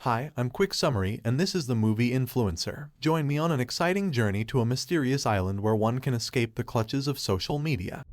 Hi, I'm Quick Summary, and this is the movie Influencer. Join me on an exciting journey to a mysterious island where one can escape the clutches of social media.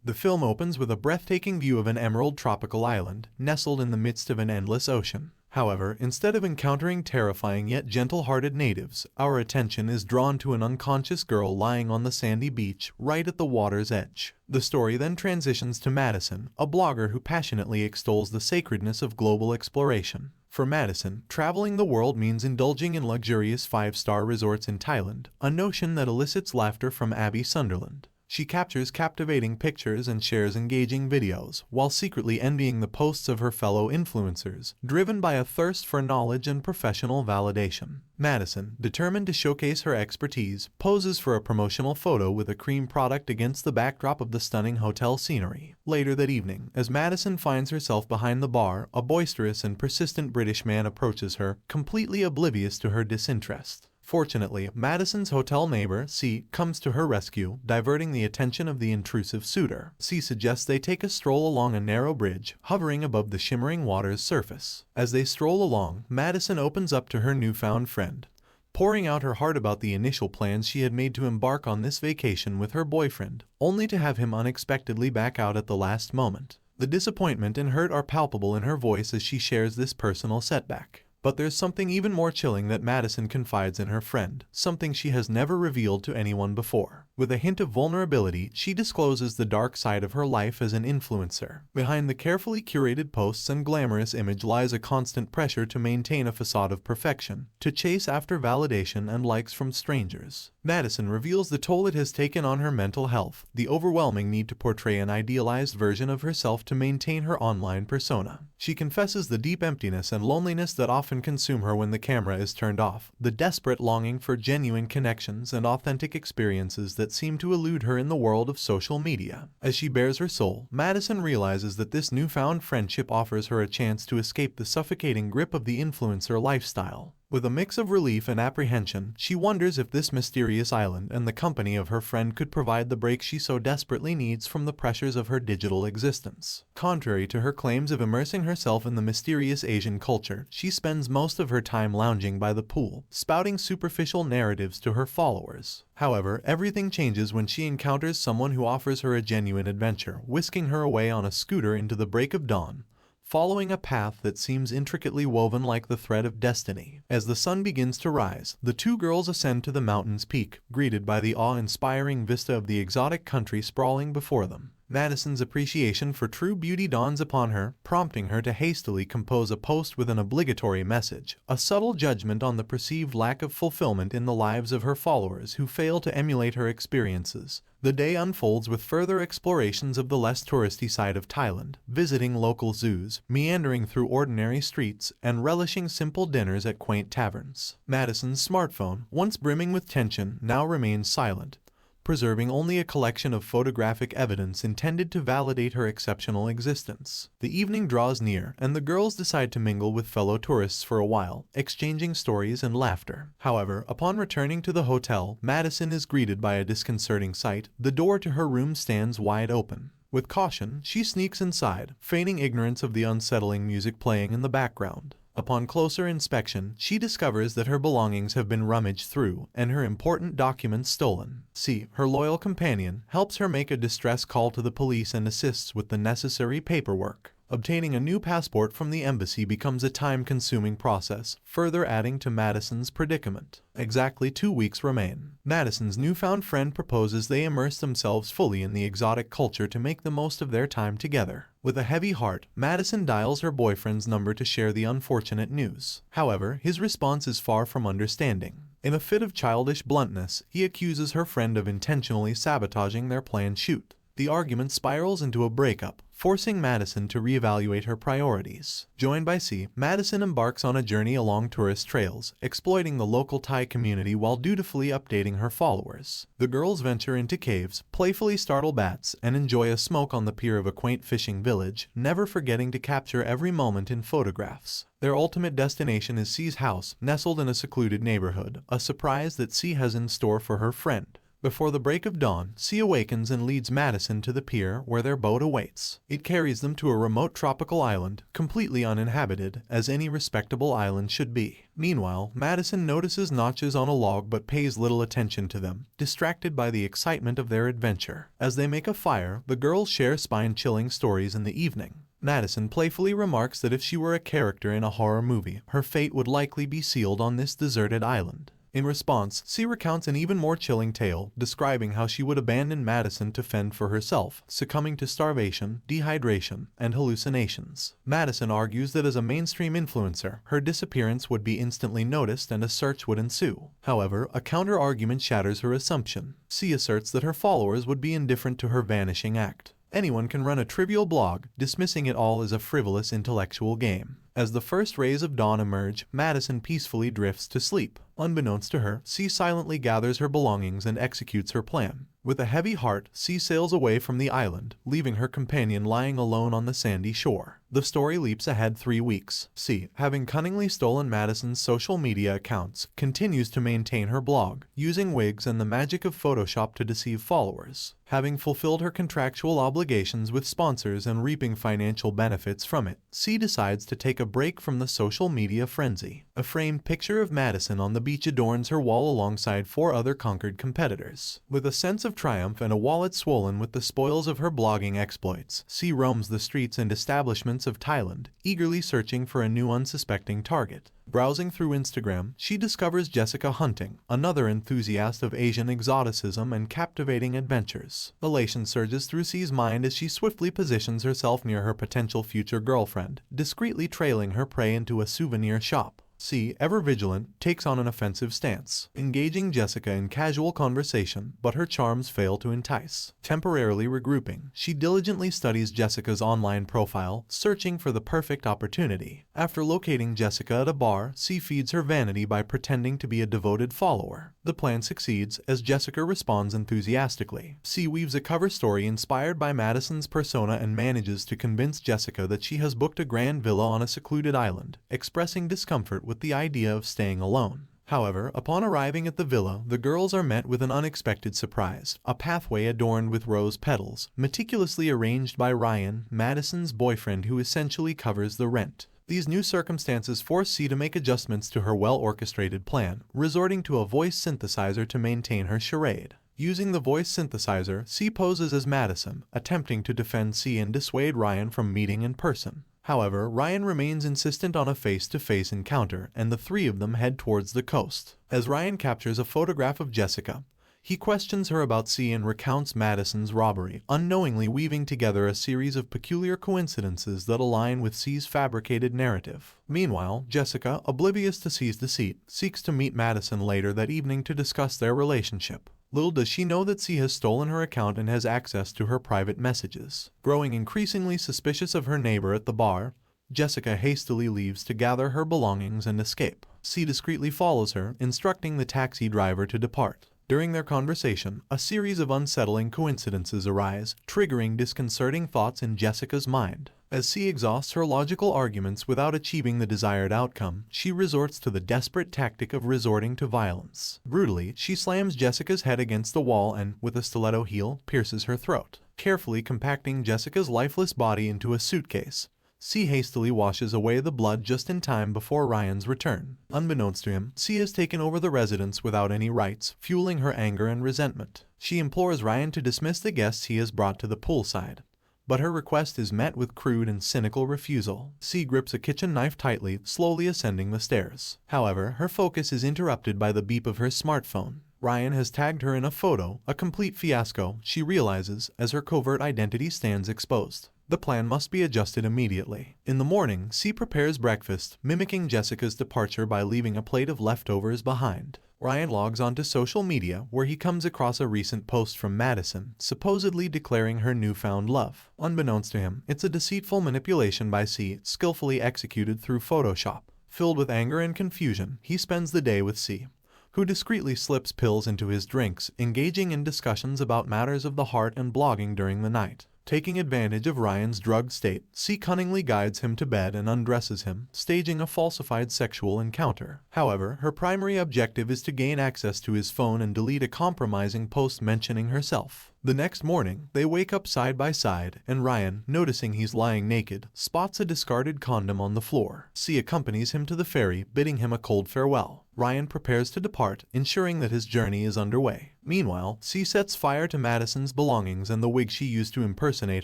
The film opens with a breathtaking view of an emerald tropical island, nestled in the midst of an endless ocean. However, instead of encountering terrifying yet gentle-hearted natives, our attention is drawn to an unconscious girl lying on the sandy beach, right at the water's edge. The story then transitions to Madison, a blogger who passionately extols the sacredness of global exploration. For Madison, traveling the world means indulging in luxurious five-star resorts in Thailand, a notion that elicits laughter from Abby Sunderland. She captures captivating pictures and shares engaging videos, while secretly envying the posts of her fellow influencers, driven by a thirst for knowledge and professional validation. Madison, determined to showcase her expertise, poses for a promotional photo with a cream product against the backdrop of the stunning hotel scenery. Later that evening, as Madison finds herself behind the bar, a boisterous and persistent British man approaches her, completely oblivious to her disinterest. Fortunately, Madison's hotel neighbor, C, comes to her rescue, diverting the attention of the intrusive suitor. C suggests they take a stroll along a narrow bridge, hovering above the shimmering water's surface. As they stroll along, Madison opens up to her newfound friend, pouring out her heart about the initial plans she had made to embark on this vacation with her boyfriend, only to have him unexpectedly back out at the last moment. The disappointment and hurt are palpable in her voice as she shares this personal setback. But there's something even more chilling that Madison confides in her friend, something she has never revealed to anyone before. With a hint of vulnerability, she discloses the dark side of her life as an influencer. Behind the carefully curated posts and glamorous image lies a constant pressure to maintain a facade of perfection, to chase after validation and likes from strangers. Madison reveals the toll it has taken on her mental health, the overwhelming need to portray an idealized version of herself to maintain her online persona. She confesses the deep emptiness and loneliness that often consume her when the camera is turned off, the desperate longing for genuine connections and authentic experiences that seem to elude her in the world of social media. As she bares her soul, Madison realizes that this newfound friendship offers her a chance to escape the suffocating grip of the influencer lifestyle. With a mix of relief and apprehension, she wonders if this mysterious island and the company of her friend could provide the break she so desperately needs from the pressures of her digital existence. Contrary to her claims of immersing herself in the mysterious Asian culture, she spends most of her time lounging by the pool, spouting superficial narratives to her followers. However, everything changes when she encounters someone who offers her a genuine adventure, whisking her away on a scooter into the break of dawn, following a path that seems intricately woven like the thread of destiny. As the sun begins to rise, the two girls ascend to the mountain's peak, greeted by the awe-inspiring vista of the exotic country sprawling before them. Madison's appreciation for true beauty dawns upon her, prompting her to hastily compose a post with an obligatory message, a subtle judgment on the perceived lack of fulfillment in the lives of her followers who fail to emulate her experiences. The day unfolds with further explorations of the less touristy side of Thailand, visiting local zoos, meandering through ordinary streets, and relishing simple dinners at quaint taverns. Madison's smartphone, once brimming with tension, now remains silent, preserving only a collection of photographic evidence intended to validate her exceptional existence. The evening draws near, and the girls decide to mingle with fellow tourists for a while, exchanging stories and laughter. However, upon returning to the hotel, Madison is greeted by a disconcerting sight. The door to her room stands wide open. With caution, she sneaks inside, feigning ignorance of the unsettling music playing in the background. Upon closer inspection, she discovers that her belongings have been rummaged through and her important documents stolen. C, her loyal companion, helps her make a distress call to the police and assists with the necessary paperwork. Obtaining a new passport from the embassy becomes a time-consuming process, further adding to Madison's predicament. Exactly 2 weeks remain. Madison's newfound friend proposes they immerse themselves fully in the exotic culture to make the most of their time together. With a heavy heart, Madison dials her boyfriend's number to share the unfortunate news. However, his response is far from understanding. In a fit of childish bluntness, he accuses her friend of intentionally sabotaging their planned shoot. The argument spirals into a breakup, forcing Madison to reevaluate her priorities. Joined by C, Madison embarks on a journey along tourist trails, exploiting the local Thai community while dutifully updating her followers. The girls venture into caves, playfully startle bats, and enjoy a smoke on the pier of a quaint fishing village, never forgetting to capture every moment in photographs. Their ultimate destination is C's house, nestled in a secluded neighborhood, a surprise that C has in store for her friend. Before the break of dawn, C awakens and leads Madison to the pier where their boat awaits. It carries them to a remote tropical island, completely uninhabited, as any respectable island should be. Meanwhile, Madison notices notches on a log but pays little attention to them, distracted by the excitement of their adventure. As they make a fire, the girls share spine-chilling stories in the evening. Madison playfully remarks that if she were a character in a horror movie, her fate would likely be sealed on this deserted island. In response, C recounts an even more chilling tale, describing how she would abandon Madison to fend for herself, succumbing to starvation, dehydration, and hallucinations. Madison argues that as a mainstream influencer, her disappearance would be instantly noticed and a search would ensue. However, a counter-argument shatters her assumption. C asserts that her followers would be indifferent to her vanishing act. Anyone can run a trivial blog, dismissing it all as a frivolous intellectual game. As the first rays of dawn emerge, Madison peacefully drifts to sleep. Unbeknownst to her, C silently gathers her belongings and executes her plan. With a heavy heart, C sails away from the island, leaving her companion lying alone on the sandy shore. The story leaps ahead 3 weeks. C, having cunningly stolen Madison's social media accounts, continues to maintain her blog, using wigs and the magic of Photoshop to deceive followers. Having fulfilled her contractual obligations with sponsors and reaping financial benefits from it, C decides to take a break from the social media frenzy. A framed picture of Madison on the beach adorns her wall alongside 4 other conquered competitors. With a sense of triumph and a wallet swollen with the spoils of her blogging exploits, C roams the streets and establishments of Thailand, eagerly searching for a new unsuspecting target. Browsing through Instagram, she discovers Jessica Hunting, another enthusiast of Asian exoticism and captivating adventures. Elation surges through C's mind as she swiftly positions herself near her potential future girlfriend, discreetly trailing her prey into a souvenir shop. C, ever vigilant, takes on an offensive stance, engaging Jessica in casual conversation, but her charms fail to entice. Temporarily regrouping, she diligently studies Jessica's online profile, searching for the perfect opportunity. After locating Jessica at a bar, C feeds her vanity by pretending to be a devoted follower. The plan succeeds, as Jessica responds enthusiastically. C weaves a cover story inspired by Madison's persona and manages to convince Jessica that she has booked a grand villa on a secluded island, expressing discomfort with the idea of staying alone. However, upon arriving at the villa, the girls are met with an unexpected surprise, a pathway adorned with rose petals, meticulously arranged by Ryan, Madison's boyfriend who essentially covers the rent. These new circumstances force C to make adjustments to her well-orchestrated plan, resorting to a voice synthesizer to maintain her charade. Using the voice synthesizer, C poses as Madison, attempting to defend C and dissuade Ryan from meeting in person. However, Ryan remains insistent on a face-to-face encounter, and the 3 of them head towards the coast. As Ryan captures a photograph of Jessica, he questions her about C and recounts Madison's robbery, unknowingly weaving together a series of peculiar coincidences that align with C's fabricated narrative. Meanwhile, Jessica, oblivious to C's deceit, seeks to meet Madison later that evening to discuss their relationship. Little does she know that C has stolen her account and has access to her private messages. Growing increasingly suspicious of her neighbor at the bar, Jessica hastily leaves to gather her belongings and escape. C discreetly follows her, instructing the taxi driver to depart. During their conversation, a series of unsettling coincidences arise, triggering disconcerting thoughts in Jessica's mind. As C exhausts her logical arguments without achieving the desired outcome, she resorts to the desperate tactic of resorting to violence. Brutally, she slams Jessica's head against the wall and, with a stiletto heel, pierces her throat. Carefully compacting Jessica's lifeless body into a suitcase, C hastily washes away the blood just in time before Ryan's return. Unbeknownst to him, C has taken over the residence without any rights, fueling her anger and resentment. She implores Ryan to dismiss the guests he has brought to the poolside, but her request is met with crude and cynical refusal. C grips a kitchen knife tightly, slowly ascending the stairs. However, her focus is interrupted by the beep of her smartphone. Ryan has tagged her in a photo, a complete fiasco, she realizes, as her covert identity stands exposed. The plan must be adjusted immediately. In the morning, C prepares breakfast, mimicking Jessica's departure by leaving a plate of leftovers behind. Ryan logs onto social media, where he comes across a recent post from Madison, supposedly declaring her newfound love. Unbeknownst to him, it's a deceitful manipulation by C, skillfully executed through Photoshop. Filled with anger and confusion, he spends the day with C, who discreetly slips pills into his drinks, engaging in discussions about matters of the heart and blogging during the night. Taking advantage of Ryan's drugged state, C cunningly guides him to bed and undresses him, staging a falsified sexual encounter. However, her primary objective is to gain access to his phone and delete a compromising post mentioning herself. The next morning, they wake up side by side, and Ryan, noticing he's lying naked, spots a discarded condom on the floor. C accompanies him to the ferry, bidding him a cold farewell. Ryan prepares to depart, ensuring that his journey is underway. Meanwhile, C sets fire to Madison's belongings and the wig she used to impersonate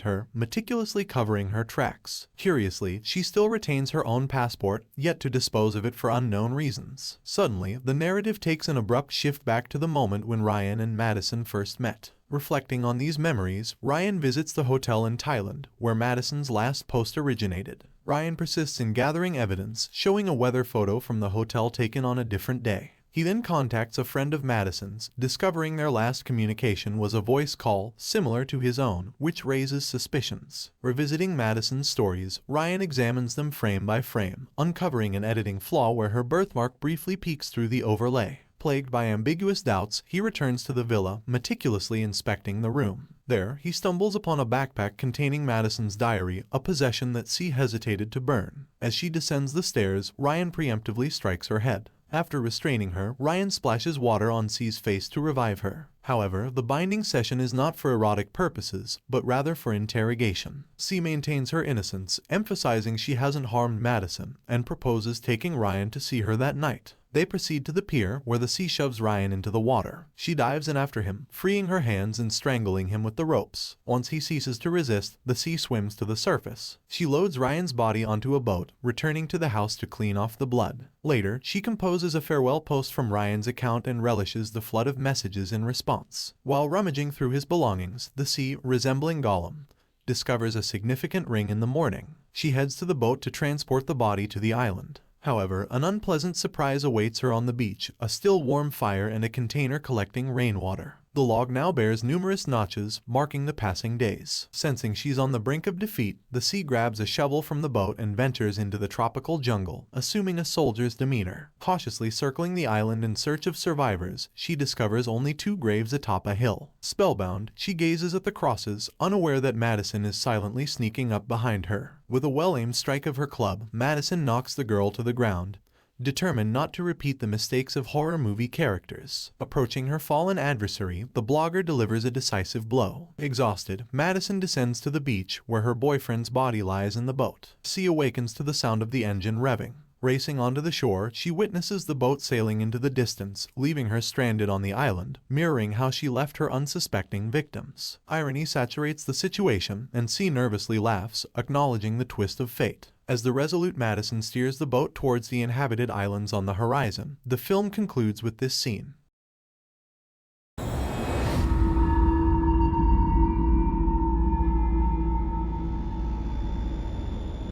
her, meticulously covering her tracks. Curiously, she still retains her own passport, yet to dispose of it for unknown reasons. Suddenly, the narrative takes an abrupt shift back to the moment when Ryan and Madison first met. Reflecting on these memories, Ryan visits the hotel in Thailand, where Madison's last post originated. Ryan persists in gathering evidence, showing a weather photo from the hotel taken on a different day. He then contacts a friend of Madison's, discovering their last communication was a voice call similar to his own, which raises suspicions. Revisiting Madison's stories, Ryan examines them frame by frame, uncovering an editing flaw where her birthmark briefly peeks through the overlay. Plagued by ambiguous doubts, he returns to the villa, meticulously inspecting the room. There, he stumbles upon a backpack containing Madison's diary, a possession that C hesitated to burn. As she descends the stairs, Ryan preemptively strikes her head. After restraining her, Ryan splashes water on C's face to revive her. However, the binding session is not for erotic purposes, but rather for interrogation. C maintains her innocence, emphasizing she hasn't harmed Madison, and proposes taking Ryan to see her that night. They proceed to the pier, where the C shoves Ryan into the water. She dives in after him, freeing her hands and strangling him with the ropes. Once he ceases to resist, the C swims to the surface. She loads Ryan's body onto a boat, returning to the house to clean off the blood. Later, she composes a farewell post from Ryan's account and relishes the flood of messages in response. While rummaging through his belongings, the C, resembling Gollum, discovers a significant ring in the morning. She heads to the boat to transport the body to the island. However, an unpleasant surprise awaits her on the beach, a still warm fire and a container collecting rainwater. The log now bears numerous notches, marking the passing days. Sensing she's on the brink of defeat, the C grabs a shovel from the boat and ventures into the tropical jungle, assuming a soldier's demeanor. Cautiously circling the island in search of survivors, she discovers only 2 graves atop a hill. Spellbound, she gazes at the crosses, unaware that Madison is silently sneaking up behind her. With a well-aimed strike of her club, Madison knocks the girl to the ground, determined not to repeat the mistakes of horror movie characters. Approaching her fallen adversary, the blogger delivers a decisive blow. Exhausted, Madison descends to the beach, where her boyfriend's body lies in the boat. C awakens to the sound of the engine revving. Racing onto the shore, she witnesses the boat sailing into the distance, leaving her stranded on the island, mirroring how she left her unsuspecting victims. Irony saturates the situation, and C nervously laughs, acknowledging the twist of fate. As the resolute Madison steers the boat towards the inhabited islands on the horizon, the film concludes with this scene.